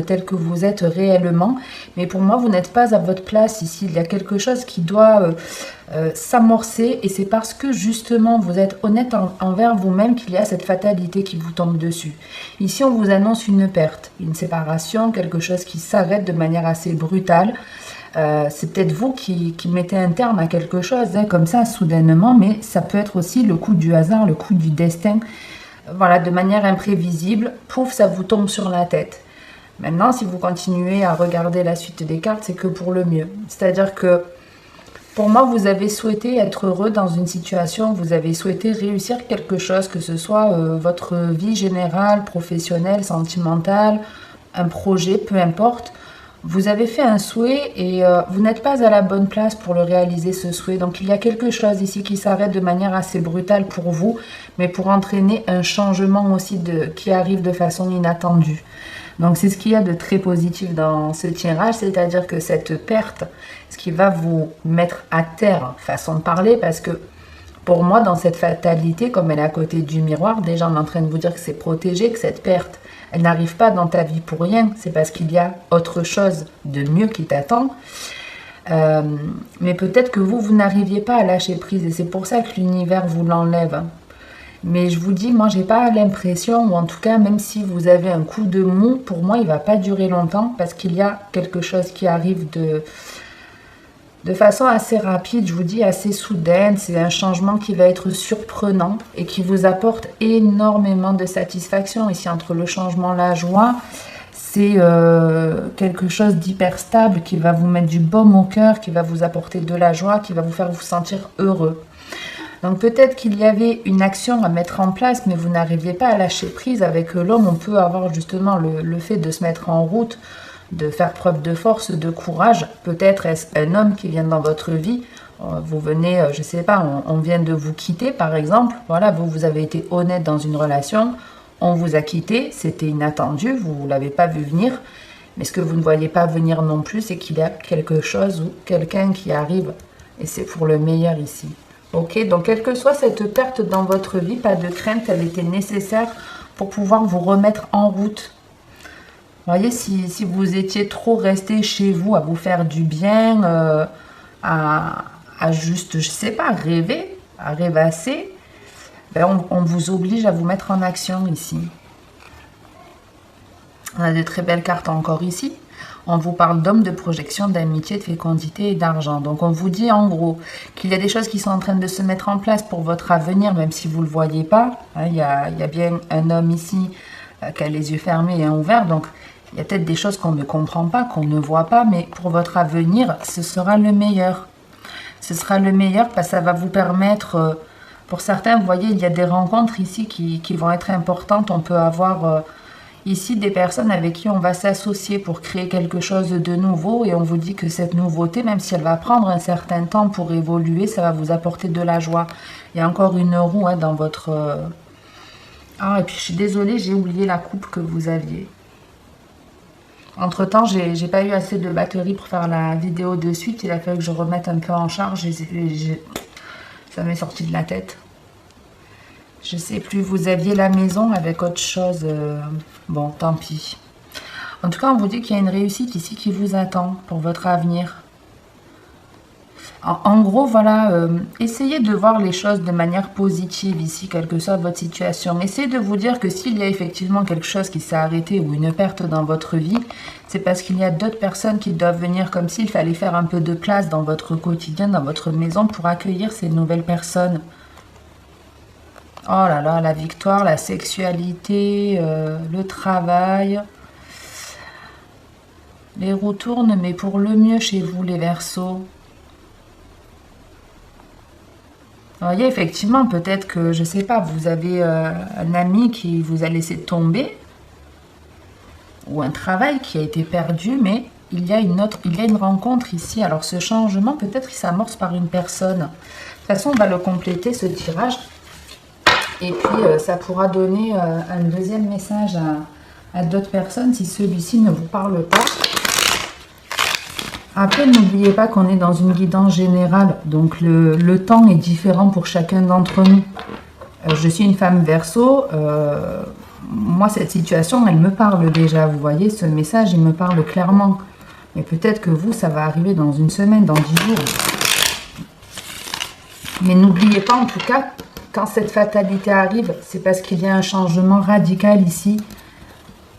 tel que vous êtes réellement. Mais pour moi, vous n'êtes pas à votre place ici. Il y a quelque chose qui doit s'amorcer et c'est parce que justement vous êtes honnête envers vous-même qu'il y a cette fatalité qui vous tombe dessus. Ici, on vous annonce une perte, une séparation, quelque chose qui s'arrête de manière assez brutale. C'est peut-être vous qui mettez un terme à quelque chose, hein, comme ça, soudainement, mais ça peut être aussi le coup du hasard, le coup du destin. Voilà, de manière imprévisible, pouf, ça vous tombe sur la tête. Maintenant, si vous continuez à regarder la suite des cartes, c'est que pour le mieux. C'est-à-dire que, pour moi, vous avez souhaité être heureux dans une situation, vous avez souhaité réussir quelque chose, que ce soit votre vie générale, professionnelle, sentimentale, un projet, peu importe. Vous avez fait un souhait et vous n'êtes pas à la bonne place pour le réaliser, ce souhait. Donc il y a quelque chose ici qui s'arrête de manière assez brutale pour vous, mais pour entraîner un changement aussi qui arrive de façon inattendue. Donc c'est ce qu'il y a de très positif dans ce tirage, c'est-à-dire que cette perte, ce qui va vous mettre à terre, façon de parler, parce que pour moi, dans cette fatalité, comme elle est à côté du miroir, déjà on est en train de vous dire que c'est protégé, que cette perte, elle n'arrive pas dans ta vie pour rien, c'est parce qu'il y a autre chose de mieux qui t'attend. Mais peut-être que vous n'arriviez pas à lâcher prise et c'est pour ça que l'univers vous l'enlève. Mais je vous dis, moi j'ai pas l'impression, ou en tout cas même si vous avez un coup de mou, pour moi il va pas durer longtemps parce qu'il y a quelque chose qui arrive de façon assez rapide, je vous dis assez soudaine. C'est un changement qui va être surprenant et qui vous apporte énormément de satisfaction. Ici entre le changement, la joie, c'est quelque chose d'hyper stable qui va vous mettre du baume au cœur, qui va vous apporter de la joie, qui va vous faire vous sentir heureux. Donc peut-être qu'il y avait une action à mettre en place, mais vous n'arriviez pas à lâcher prise. Avec l'homme, on peut avoir justement le fait de se mettre en route, de faire preuve de force, de courage. Peut-être est-ce un homme qui vient dans votre vie. Vous venez, je sais pas, on vient de vous quitter par exemple. Voilà, vous avez été honnête dans une relation. On vous a quitté, c'était inattendu, vous ne l'avez pas vu venir. Mais ce que vous ne voyez pas venir non plus, c'est qu'il y a quelque chose ou quelqu'un qui arrive. Et c'est pour le meilleur ici. Ok, donc quelle que soit cette perte dans votre vie, pas de crainte, elle était nécessaire pour pouvoir vous remettre en route. Vous voyez, si vous étiez trop resté chez vous à vous faire du bien, à juste, je sais pas, rêver, à rêvasser, ben on vous oblige à vous mettre en action ici. On a de très belles cartes encore ici. On vous parle d'hommes, de projection, d'amitié, de fécondité et d'argent. Donc on vous dit en gros qu'il y a des choses qui sont en train de se mettre en place pour votre avenir, même si vous ne le voyez pas. Il y a bien un homme ici qui a les yeux fermés et un ouvert. Donc il y a peut-être des choses qu'on ne comprend pas, qu'on ne voit pas, mais pour votre avenir, ce sera le meilleur. Ce sera le meilleur parce que ça va vous permettre, pour certains, vous voyez, il y a des rencontres ici qui vont être importantes. On peut avoir... ici, des personnes avec qui on va s'associer pour créer quelque chose de nouveau et on vous dit que cette nouveauté, même si elle va prendre un certain temps pour évoluer, ça va vous apporter de la joie. Il y a encore une roue dans votre... Ah, et puis je suis désolée, j'ai oublié la coupe que vous aviez. Entre-temps, j'ai pas eu assez de batterie pour faire la vidéo de suite. Il a fallu que je remette un peu en charge. Ça m'est sorti de la tête. Je sais plus, vous aviez la maison avec autre chose. Bon, tant pis. En tout cas, on vous dit qu'il y a une réussite ici qui vous attend pour votre avenir. En gros, voilà, essayez de voir les choses de manière positive ici, quelle que soit votre situation. Essayez de vous dire que s'il y a effectivement quelque chose qui s'est arrêté ou une perte dans votre vie, c'est parce qu'il y a d'autres personnes qui doivent venir, comme s'il fallait faire un peu de place dans votre quotidien, dans votre maison pour accueillir ces nouvelles personnes. Oh là là, la victoire, la sexualité, le travail. Les roues tournent, mais pour le mieux chez vous, les Verseaux. Vous voyez, effectivement, peut-être que, je sais pas, vous avez un ami qui vous a laissé tomber, ou un travail qui a été perdu, mais il y a une rencontre ici. Alors ce changement, peut-être qu'il s'amorce par une personne. De toute façon, on va le compléter, ce tirage. Et puis, ça pourra donner un deuxième message à d'autres personnes si celui-ci ne vous parle pas. Après, n'oubliez pas qu'on est dans une guidance générale. Donc, le temps est différent pour chacun d'entre nous. Je suis une femme Verseau. moi, cette situation, elle me parle déjà. Vous voyez, ce message, il me parle clairement. Mais peut-être que vous, ça va arriver dans une semaine, dans 10 jours. Mais n'oubliez pas, en tout cas, quand cette fatalité arrive, c'est parce qu'il y a un changement radical ici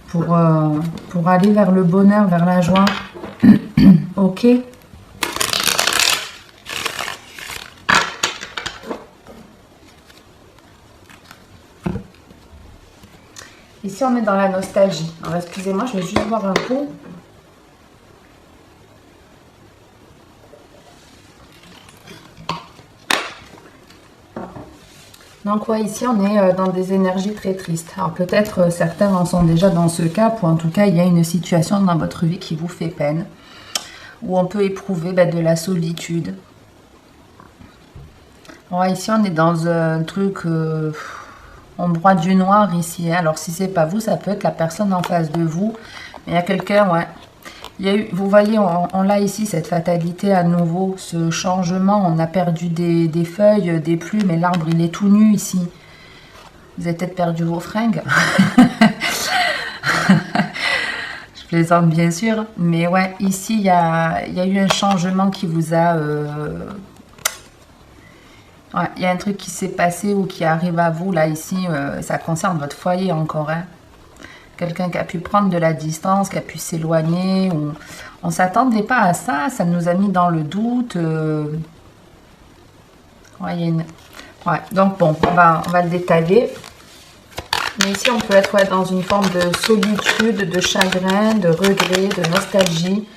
pour aller vers le bonheur, vers la joie. Ok? Ici, on est dans la nostalgie. Alors, excusez-moi, je vais juste boire un coup. Donc, ouais, ici, on est dans des énergies très tristes. Alors, peut-être certains en sont déjà dans ce cas, ou en tout cas, il y a une situation dans votre vie qui vous fait peine, où on peut éprouver de la solitude. Ouais, ici, on est dans un truc en droit du noir ici. Hein. Alors, si c'est pas vous, ça peut être la personne en face de vous. Mais il y a quelqu'un, ouais. Il y a eu, vous voyez, on a ici cette fatalité à nouveau, ce changement. On a perdu des feuilles, des plumes, et l'arbre, il est tout nu ici. Vous avez peut-être perdu vos fringues. Je plaisante bien sûr. Mais ouais, ici, il y a eu un changement qui vous a... Ouais, il y a un truc qui s'est passé ou qui arrive à vous, là, ici. Ça concerne votre foyer encore, hein. Quelqu'un qui a pu prendre de la distance, qui a pu s'éloigner. On ne s'attendait pas à ça, ça nous a mis dans le doute. Ouais, ouais, donc bon, on va le détailler. Mais ici, on peut être dans une forme de solitude, de chagrin, de regret, de nostalgie.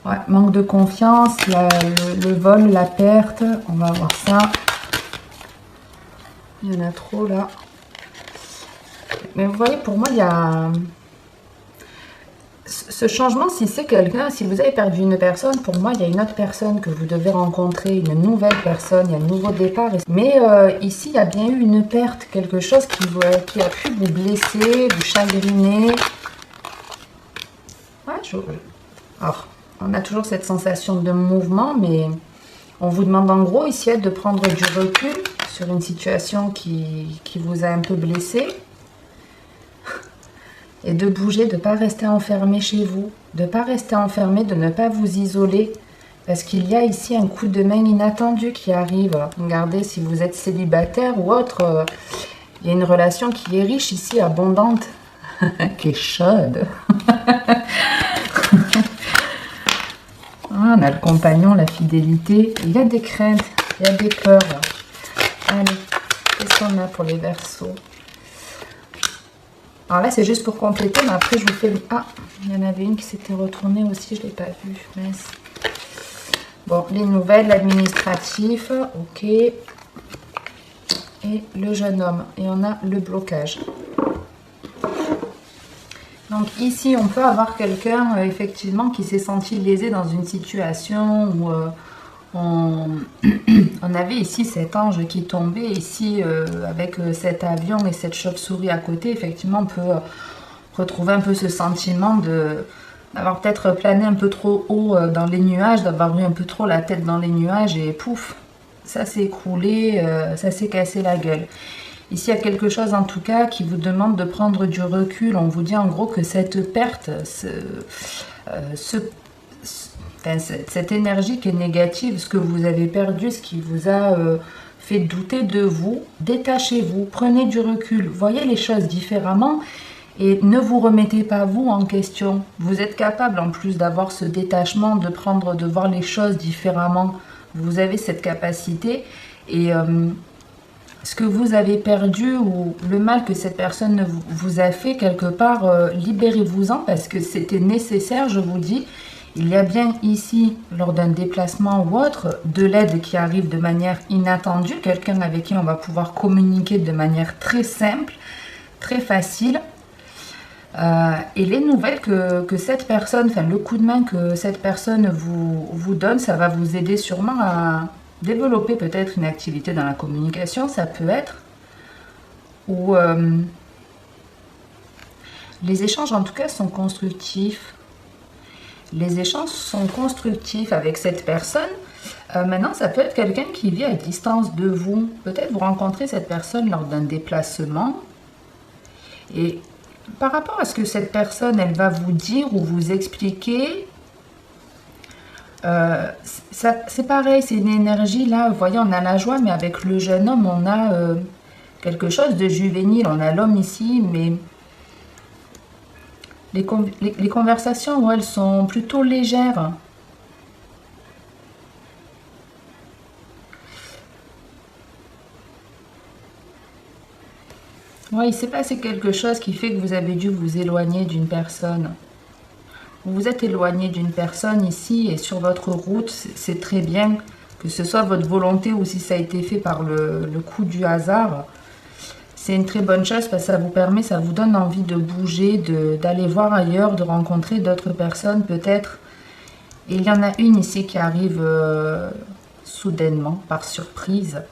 Ouais, manque de confiance, le vol, la perte. On va voir ça. Il y en a trop là. Mais vous voyez, pour moi, il y a ce changement. Si c'est quelqu'un, si vous avez perdu une personne, pour moi, il y a une autre personne que vous devez rencontrer, une nouvelle personne, il y a un nouveau départ. Mais ici, il y a bien eu une perte, quelque chose qui a pu vous blesser, vous chagriner. Ouais, alors, on a toujours cette sensation de mouvement, mais on vous demande en gros ici de prendre du recul sur une situation qui vous a un peu blessé. Et de bouger, de ne pas rester enfermé chez vous, de ne pas rester enfermé, de ne pas vous isoler. Parce qu'il y a ici un coup de main inattendu qui arrive. Regardez, si vous êtes célibataire ou autre, il y a une relation qui est riche ici, abondante, qui est chaude. On a le compagnon, la fidélité. Il y a des craintes, il y a des peurs. Allez, qu'est-ce qu'on a pour les Verseaux? Alors là, c'est juste pour compléter, mais après, je vous fais... Ah, il y en avait une qui s'était retournée aussi, je ne l'ai pas vue. Mince. Bon, les nouvelles, l'administratif, ok. Et le jeune homme. Et on a le blocage. Donc ici, on peut avoir quelqu'un, effectivement, qui s'est senti lésé dans une situation où... On avait ici cet ange qui tombait, ici avec cet avion et cette chauve-souris à côté. Effectivement, on peut retrouver un peu ce sentiment d'avoir peut-être plané un peu trop haut dans les nuages, d'avoir eu un peu trop la tête dans les nuages et pouf, ça s'est écroulé, ça s'est cassé la gueule. Ici, il y a quelque chose en tout cas qui vous demande de prendre du recul. On vous dit en gros que cette perte, cette énergie qui est négative, ce que vous avez perdu, ce qui vous a fait douter de vous, détachez-vous, prenez du recul, voyez les choses différemment et ne vous remettez pas vous en question. Vous êtes capable en plus d'avoir ce détachement, de voir les choses différemment. Vous avez cette capacité et ce que vous avez perdu ou le mal que cette personne vous a fait quelque part, libérez-vous-en parce que c'était nécessaire, je vous dis. Il y a bien ici, lors d'un déplacement ou autre, de l'aide qui arrive de manière inattendue, quelqu'un avec qui on va pouvoir communiquer de manière très simple, très facile. Et les nouvelles que cette personne, enfin le coup de main que cette personne vous donne, ça va vous aider sûrement à développer peut-être une activité dans la communication, ça peut être. Ou les échanges en tout cas sont constructifs. Les échanges sont constructifs avec cette personne. Maintenant, ça peut être quelqu'un qui vit à distance de vous. Peut-être vous rencontrez cette personne lors d'un déplacement. Et par rapport à ce que cette personne, elle va vous dire ou vous expliquer, c'est pareil, c'est une énergie là, vous voyez, on a la joie, mais avec le jeune homme, on a quelque chose de juvénile, on a l'homme ici, mais les conversations, ouais, elles sont plutôt légères. Ouais, il s'est passé quelque chose qui fait que vous avez dû vous éloigner d'une personne. Vous vous êtes éloigné d'une personne ici et sur votre route, c'est très bien que ce soit votre volonté ou si ça a été fait par le coup du hasard. C'est une très bonne chose parce que ça vous permet, ça vous donne envie de bouger, d'aller voir ailleurs, de rencontrer d'autres personnes peut-être. Et il y en a une ici qui arrive soudainement, par surprise,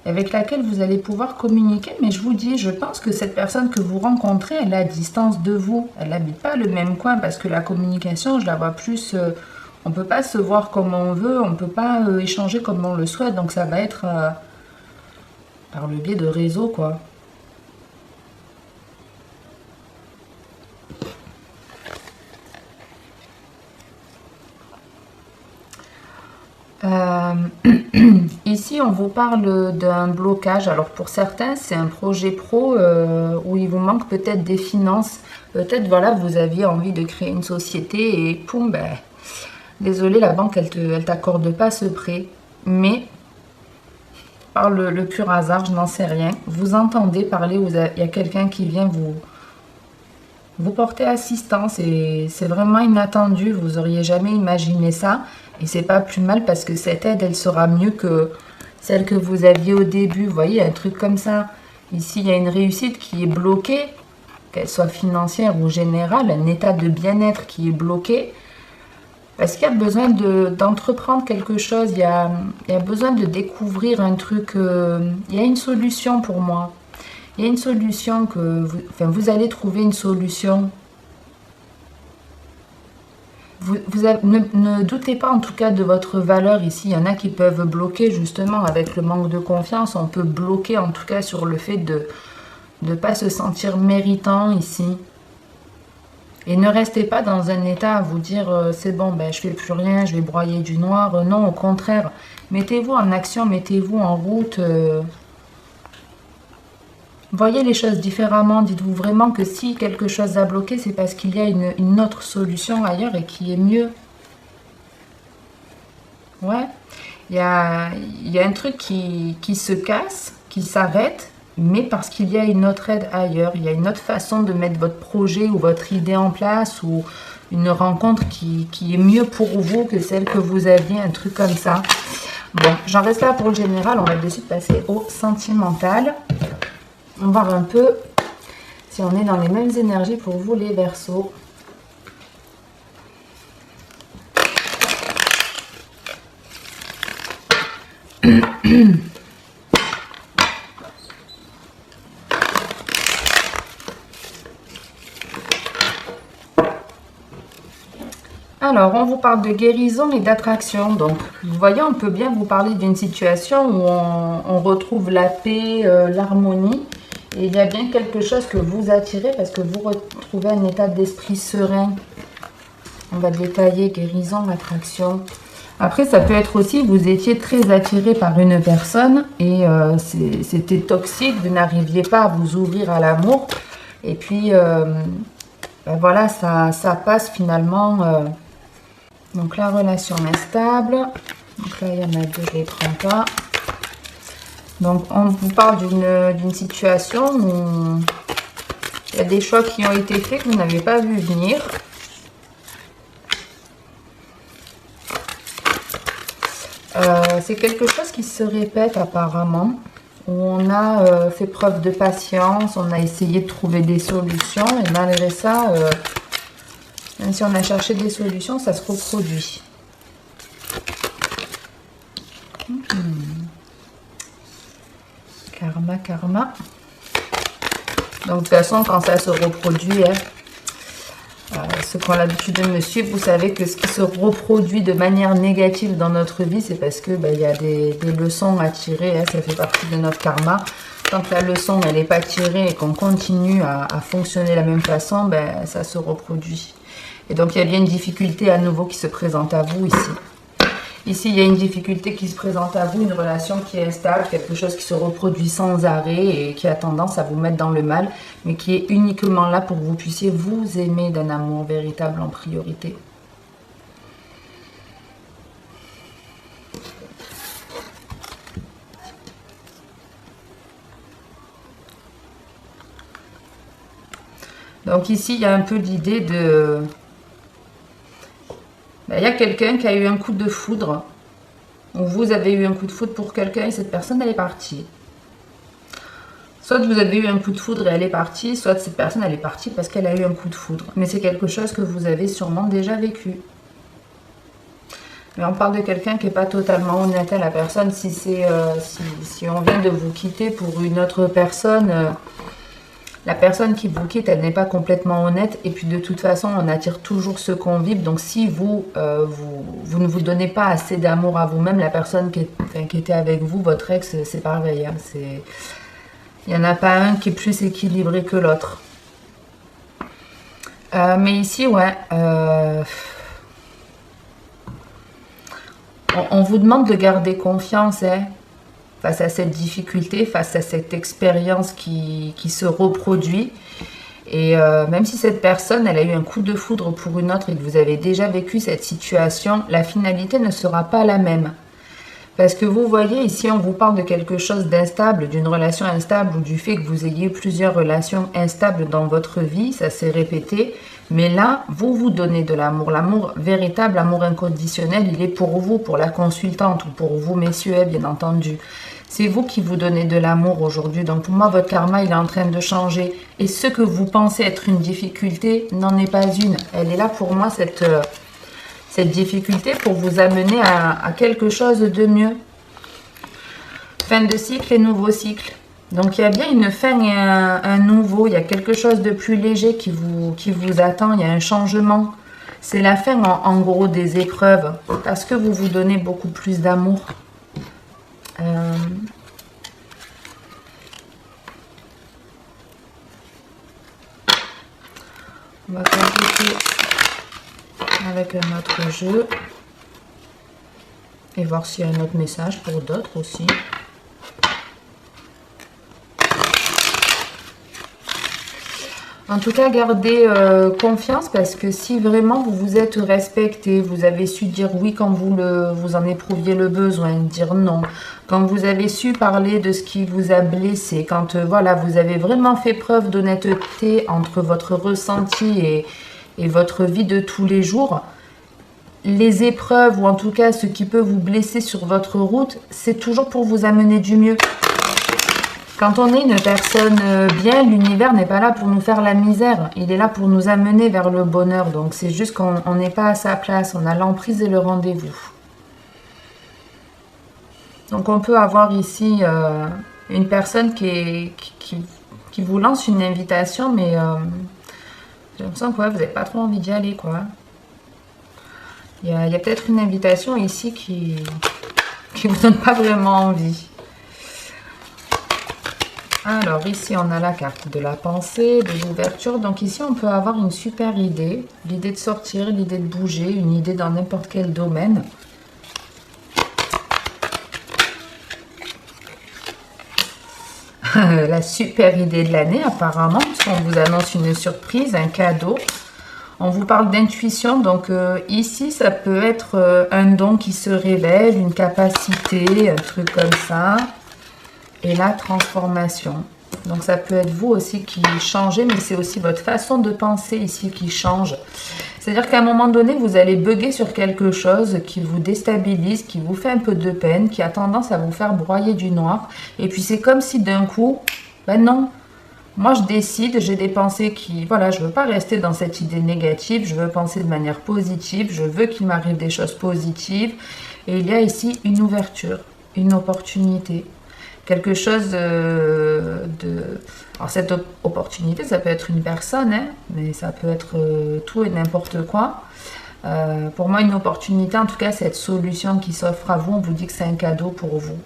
avec laquelle vous allez pouvoir communiquer. Mais je vous dis, je pense que cette personne que vous rencontrez, elle est à distance de vous. Elle n'habite pas le même coin parce que la communication, je la vois plus... on ne peut pas se voir comme on veut, on ne peut pas échanger comme on le souhaite. Donc ça va être par le biais de réseaux, quoi. Ici, on vous parle d'un blocage. Alors pour certains, c'est un projet pro où il vous manque peut-être des finances. Peut-être, voilà, vous aviez envie de créer une société et poum, ben, désolé, la banque, elle t'accorde pas ce prêt. Mais par le pur hasard, je n'en sais rien, vous entendez parler, il y a quelqu'un qui vient vous porter assistance et c'est vraiment inattendu. Vous auriez jamais imaginé ça. Et c'est pas plus mal parce que cette aide, elle sera mieux que celle que vous aviez au début. Vous voyez, un truc comme ça. Ici, il y a une réussite qui est bloquée, qu'elle soit financière ou générale, un état de bien-être qui est bloqué. Parce qu'il y a besoin d'entreprendre quelque chose, il y a besoin de découvrir un truc. Il y a une solution pour moi. Il y a une solution que vous allez trouver une solution. Ne doutez pas en tout cas de votre valeur ici. Il y en a qui peuvent bloquer justement avec le manque de confiance. On peut bloquer en tout cas sur le fait de ne pas se sentir méritant ici. Et ne restez pas dans un état à vous dire c'est bon, ben, je fais plus rien, je vais broyer du noir. Non, au contraire, mettez-vous en action, mettez-vous en route. Voyez les choses différemment. Dites-vous vraiment que si quelque chose a bloqué, c'est parce qu'il y a une autre solution ailleurs et qui est mieux. Ouais, il y a un truc qui se casse, qui s'arrête, mais parce qu'il y a une autre aide ailleurs. Il y a une autre façon de mettre votre projet ou votre idée en place ou une rencontre qui est mieux pour vous que celle que vous aviez, un truc comme ça. Bon, j'en reste là pour le général. On va de suite passer au sentimental. On va voir un peu si on est dans les mêmes énergies pour vous, les Verseaux. Alors, on vous parle de guérison et d'attraction. Donc, vous voyez, on peut bien vous parler d'une situation où on retrouve la paix, l'harmonie. Et il y a bien quelque chose que vous attirez parce que vous retrouvez un état d'esprit serein. On va détailler guérison, attraction. Après, ça peut être aussi, vous étiez très attiré par une personne et c'était toxique, vous n'arriviez pas à vous ouvrir à l'amour. Et puis, ben voilà, ça passe finalement. Donc, la relation est stable. Donc là, il y en a deux, je ne les prends pas. Donc, on vous parle d'une situation où il y a des choix qui ont été faits que vous n'avez pas vu venir. C'est quelque chose qui se répète apparemment, où on a fait preuve de patience, on a essayé de trouver des solutions et malgré ça, même si on a cherché des solutions, ça se reproduit. Karma, karma. Donc, de toute façon, quand ça se reproduit, ceux qui ont l'habitude de me suivre, vous savez que ce qui se reproduit de manière négative dans notre vie, c'est parce que il y a des leçons à tirer, ça fait partie de notre karma. Tant que la leçon elle n'est pas tirée et qu'on continue à fonctionner de la même façon, ben, ça se reproduit. Et donc il y a bien une difficulté à nouveau qui se présente à vous ici. Ici, il y a une difficulté qui se présente à vous, une relation qui est instable, quelque chose qui se reproduit sans arrêt et qui a tendance à vous mettre dans le mal, mais qui est uniquement là pour que vous puissiez vous aimer d'un amour véritable en priorité. Donc ici, il y a un peu l'idée de... Il y a quelqu'un qui a eu un coup de foudre, ou vous avez eu un coup de foudre pour quelqu'un et cette personne, elle est partie. Soit vous avez eu un coup de foudre et elle est partie, soit cette personne, elle est partie parce qu'elle a eu un coup de foudre. Mais c'est quelque chose que vous avez sûrement déjà vécu. Mais on parle de quelqu'un qui n'est pas totalement honnête à la personne. Si on vient de vous quitter pour une autre personne... la personne qui vous quitte, elle n'est pas complètement honnête. Et puis de toute façon, on attire toujours ce qu'on vibre. Donc si vous ne vous donnez pas assez d'amour à vous-même, la personne qui était avec vous, votre ex, c'est pareil. Hein, il n'y en a pas un qui est plus équilibré que l'autre. Mais ici, ouais. On vous demande de garder confiance, hein, face à cette difficulté, face à cette expérience qui se reproduit. Et même si cette personne, elle a eu un coup de foudre pour une autre et que vous avez déjà vécu cette situation, la finalité ne sera pas la même. Parce que vous voyez, ici, on vous parle de quelque chose d'instable, d'une relation instable ou du fait que vous ayez plusieurs relations instables dans votre vie, ça s'est répété. Mais là, vous vous donnez de l'amour. L'amour véritable, l'amour inconditionnel, il est pour vous, pour la consultante ou pour vous, messieurs, bien entendu. C'est vous qui vous donnez de l'amour aujourd'hui. Donc pour moi, votre karma, il est en train de changer. Et ce que vous pensez être une difficulté n'en est pas une. Elle est là pour moi, cette difficulté, pour vous amener à quelque chose de mieux. Fin de cycle et nouveau cycle. Donc il y a bien une fin et un nouveau. Il y a quelque chose de plus léger qui vous attend. Il y a un changement. C'est la fin en gros des épreuves. Parce que vous vous donnez beaucoup plus d'amour. On va compléter avec un autre jeu et voir s'il y a un autre message pour d'autres aussi. En tout cas, gardez confiance parce que si vraiment vous vous êtes respecté, vous avez su dire oui quand vous en éprouviez le besoin, dire non, quand vous avez su parler de ce qui vous a blessé, quand voilà, vous avez vraiment fait preuve d'honnêteté entre votre ressenti et votre vie de tous les jours, les épreuves ou en tout cas ce qui peut vous blesser sur votre route, c'est toujours pour vous amener du mieux. Quand on est une personne bien, l'univers n'est pas là pour nous faire la misère. Il est là pour nous amener vers le bonheur. Donc c'est juste qu'on n'est pas à sa place. On a l'emprise et le rendez-vous. Donc on peut avoir ici une personne qui vous lance une invitation. Mais j'ai l'impression que ouais, vous n'avez pas trop envie d'y aller, quoi. Il y a peut-être une invitation ici qui vous donne pas vraiment envie. Alors ici on a la carte de la pensée, de l'ouverture. Donc ici on peut avoir une super idée. L'idée de sortir, l'idée de bouger, une idée dans n'importe quel domaine. La super idée de l'année apparemment, parce qu'on vous annonce une surprise, un cadeau. On vous parle d'intuition, donc ici ça peut être un don qui se révèle, une capacité, un truc comme ça. Et la transformation. Donc ça peut être vous aussi qui changez, mais c'est aussi votre façon de penser ici qui change. C'est-à-dire qu'à un moment donné, vous allez bugger sur quelque chose qui vous déstabilise, qui vous fait un peu de peine, qui a tendance à vous faire broyer du noir. Et puis c'est comme si d'un coup, ben non, moi je décide, j'ai des pensées qui, voilà, je veux pas rester dans cette idée négative, je veux penser de manière positive, je veux qu'il m'arrive des choses positives. Et il y a ici une ouverture, une opportunité. Quelque chose Alors cette opportunité, ça peut être une personne, hein, mais ça peut être tout et n'importe quoi. Pour moi, une opportunité, en tout cas, cette solution qui s'offre à vous, on vous dit que c'est un cadeau pour vous.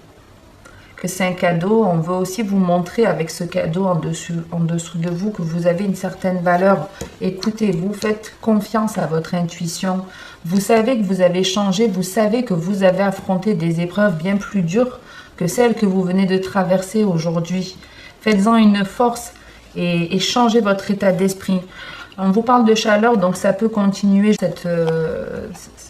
que c'est un cadeau, on veut aussi vous montrer avec ce cadeau en dessous de vous que vous avez une certaine valeur. Écoutez-vous, faites confiance à votre intuition. Vous savez que vous avez changé, vous savez que vous avez affronté des épreuves bien plus dures que celles que vous venez de traverser aujourd'hui. Faites-en une force et changez votre état d'esprit. On vous parle de chaleur, donc ça peut continuer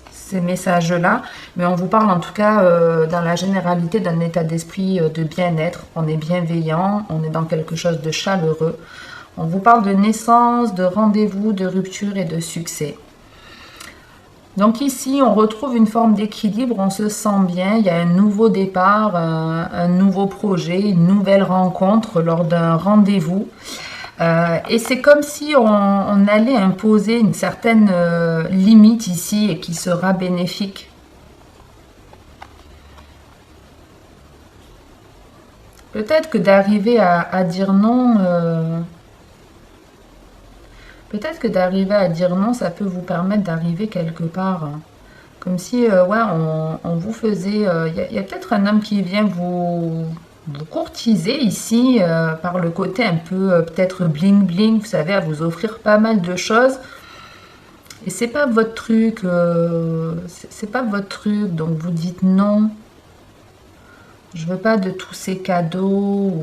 ces messages-là, mais on vous parle en tout cas dans la généralité d'un état d'esprit de bien-être. On est bienveillant, on est dans quelque chose de chaleureux. On vous parle de naissance, de rendez-vous, de rupture et de succès. Donc ici, on retrouve une forme d'équilibre, on se sent bien, il y a un nouveau départ, un nouveau projet, une nouvelle rencontre lors d'un rendez-vous. Et c'est comme si on allait imposer une certaine limite ici et qui sera bénéfique. Peut-être que d'arriver à dire non, ça peut vous permettre d'arriver quelque part. Comme si, ouais, on vous faisait... Il y a peut-être un homme qui vient vous courtiser ici par le côté un peu peut-être bling bling, vous savez, à vous offrir pas mal de choses. Et c'est pas votre truc, donc vous dites non. Je veux pas de tous ces cadeaux.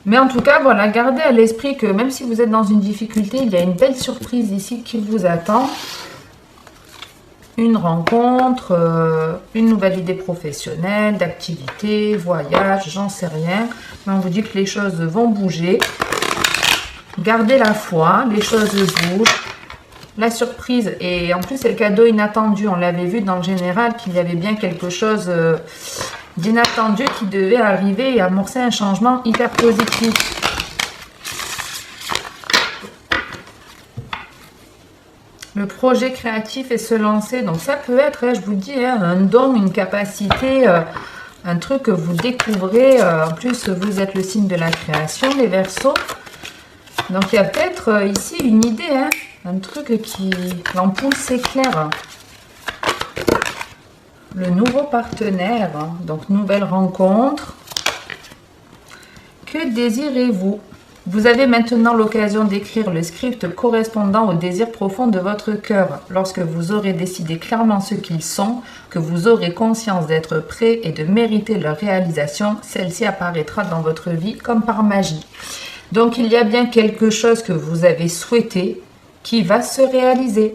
Mais en tout cas, voilà, gardez à l'esprit que même si vous êtes dans une difficulté, il y a une belle surprise ici qui vous attend. Une rencontre, une nouvelle idée professionnelle, d'activité, voyage, j'en sais rien. Mais on vous dit que les choses vont bouger. Gardez la foi, les choses bougent. La surprise, et en plus c'est le cadeau inattendu. On l'avait vu dans le général qu'il y avait bien quelque chose... d'inattendu qui devait arriver et amorcer un changement hyper positif. Le projet créatif est se lancer. Donc ça peut être, je vous dis, un don, une capacité, un truc que vous découvrez. En plus, vous êtes le signe de la création, les Verseaux. Donc il y a peut-être ici une idée, un truc qui... L'ampoule s'éclaire. Le nouveau partenaire, donc nouvelle rencontre. Que désirez-vous? Vous avez maintenant l'occasion d'écrire le script correspondant au désir profond de votre cœur. Lorsque vous aurez décidé clairement ce qu'ils sont, que vous aurez conscience d'être prêt et de mériter leur réalisation, celle-ci apparaîtra dans votre vie comme par magie. Donc il y a bien quelque chose que vous avez souhaité qui va se réaliser.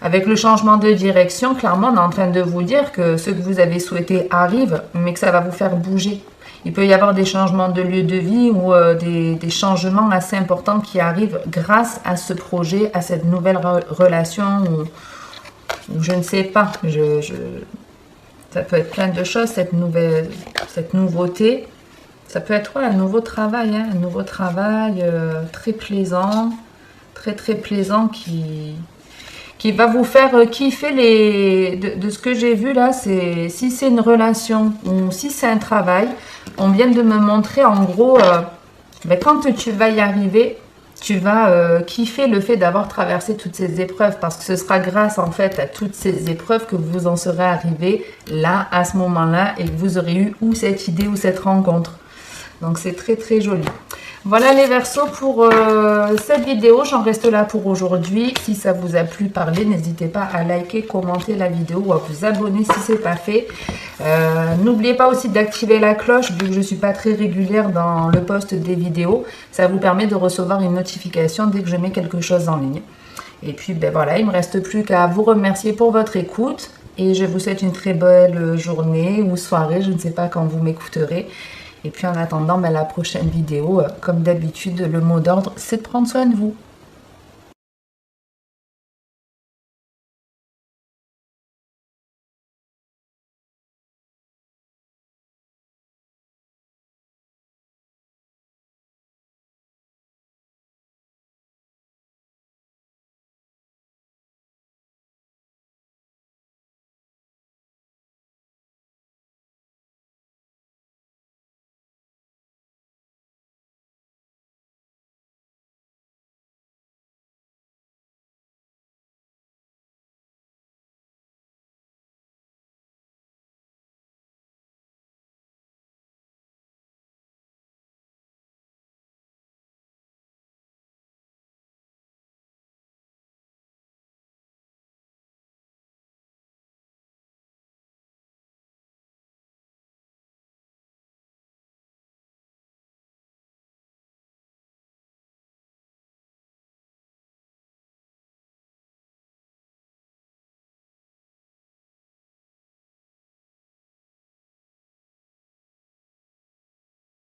Avec le changement de direction, clairement, on est en train de vous dire que ce que vous avez souhaité arrive, mais que ça va vous faire bouger. Il peut y avoir des changements de lieu de vie ou des changements assez importants qui arrivent grâce à ce projet, à cette nouvelle relation ou je ne sais pas. Ça peut être plein de choses, cette nouveauté. Ça peut être un nouveau travail, un nouveau travail très plaisant, très plaisant qui va vous faire kiffer de ce que j'ai vu là. Si c'est une relation ou si c'est un travail, on vient de me montrer en gros, quand tu vas y arriver, tu vas kiffer le fait d'avoir traversé toutes ces épreuves parce que ce sera grâce en fait à toutes ces épreuves que vous en serez arrivé là, à ce moment-là et que vous aurez eu ou cette idée ou cette rencontre. Donc c'est très joli. Voilà les Verseaux pour cette vidéo. J'en reste là pour aujourd'hui. Si ça vous a plu, parlez. N'hésitez pas à liker, commenter la vidéo ou à vous abonner si ce n'est pas fait. N'oubliez pas aussi d'activer la cloche vu que je ne suis pas très régulière dans le post des vidéos. Ça vous permet de recevoir une notification dès que je mets quelque chose en ligne. Et puis voilà, il ne me reste plus qu'à vous remercier pour votre écoute. Et je vous souhaite une très belle journée ou soirée. Je ne sais pas quand vous m'écouterez. Et puis en attendant, la prochaine vidéo, comme d'habitude, le mot d'ordre, c'est de prendre soin de vous.